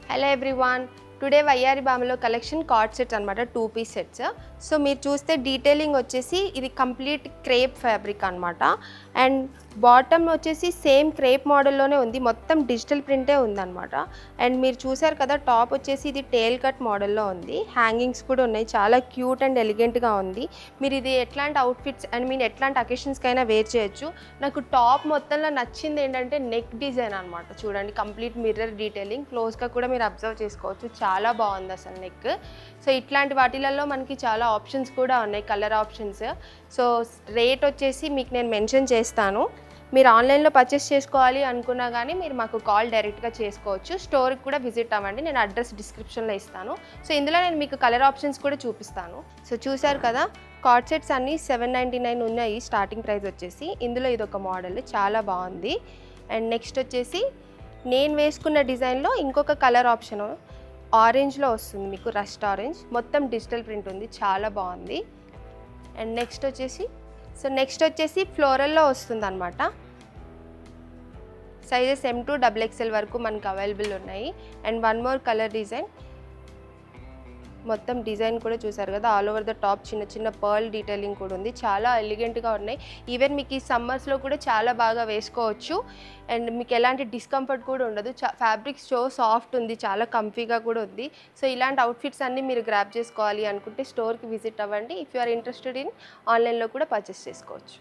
Hello everyone, today వయ్యారి భామలో collection card sets అనమాట, 2 piece sets. So మీరు చూస్తే డీటెయిలింగ్ వచ్చేసి ఇది కంప్లీట్ క్రేప్ ఫ్యాబ్రిక్ అనమాట. అండ్ బాటమ్ వచ్చేసి సేమ్ క్రేప్ మోడల్లోనే ఉంది, మొత్తం డిజిటల్ ప్రింటే ఉందన్నమాట. అండ్ మీరు చూసారు కదా, టాప్ వచ్చేసి ఇది టేల్ కట్ మోడల్లో ఉంది, హ్యాంగింగ్స్ కూడా ఉన్నాయి, చాలా క్యూట్ అండ్ ఎలిగెంట్గా ఉంది. మీరు ఇది ఎట్లాంటి అవుట్ఫిట్స్ ఎట్లాంటి అకేషన్స్కైనా వేర్ చేయొచ్చు. నాకు టాప్ మొత్తంలో నచ్చింది ఏంటంటే నెక్ డిజైన్ అనమాట. చూడండి, కంప్లీట్ మిర్రర్ డీటెయిలింగ్, క్లోజ్గా కూడా మీరు అబ్జర్వ్ చేసుకోవచ్చు, చాలా బాగుంది అసలు నెక్. సో ఇట్లాంటి వాటిలలో మనకి చాలా ఆప్షన్స్ కూడా ఉన్నాయి, కలర్ ఆప్షన్స్. సో రేట్ వచ్చేసి మీకు నేను మెన్షన్ చేస్తాను. మీరు ఆన్లైన్లో పర్చేస్ చేసుకోవాలి అనుకున్నా కానీ మీరు మాకు కాల్ డైరెక్ట్గా చేసుకోవచ్చు. స్టోర్కి కూడా విజిట్ అవ్వండి, నేను అడ్రస్ డిస్క్రిప్షన్లో ఇస్తాను. సో ఇందులో నేను మీకు కలర్ ఆప్షన్స్ కూడా చూపిస్తాను. సో చూసారు కదా, కార్డ్ సెట్స్ అన్నీ 799 ఉన్నాయి స్టార్టింగ్ ప్రైస్ వచ్చేసి. ఇందులో ఇదొక మోడల్ చాలా బాగుంది. అండ్ నెక్స్ట్ వచ్చేసి నేను వేసుకున్న డిజైన్లో ఇంకొక కలర్ ఆప్షన్ ఆరెంజ్లో వస్తుంది మీకు, రస్ట్ ఆరెంజ్, మొత్తం డిజిటల్ ప్రింట్ ఉంది, చాలా బాగుంది. అండ్ నెక్స్ట్ వచ్చేసి ఫ్లోరల్లో వస్తుంది అనమాట. సైజెస్ M to XXL వరకు మనకు అవైలబుల్ ఉన్నాయి. And one more colour design, మొత్తం డిజైన్ కూడా చూసారు కదా, ఆల్ ఓవర్ ద టాప్ చిన్న చిన్న పర్ల్ డీటెయిలింగ్ కూడా ఉంది, చాలా ఎలిగెంట్గా ఉన్నాయి. ఈవెన్ మీకు ఈ సమ్మర్స్లో కూడా చాలా బాగా వేసుకోవచ్చు. అండ్ మీకు ఎలాంటి డిస్కంఫర్ట్ కూడా ఉండదు, ఫ్యాబ్రిక్ సో సాఫ్ట్ ఉంది, చాలా కంఫీగా కూడా ఉంది. సో ఇలాంటి అవుట్ఫిట్స్ అన్నీ మీరు గ్రాప్ చేసుకోవాలి అనుకుంటే స్టోర్కి విజిట్ అవ్వండి. If you are interested in ఆన్లైన్లో కూడా పర్చేస్ చేసుకోవచ్చు.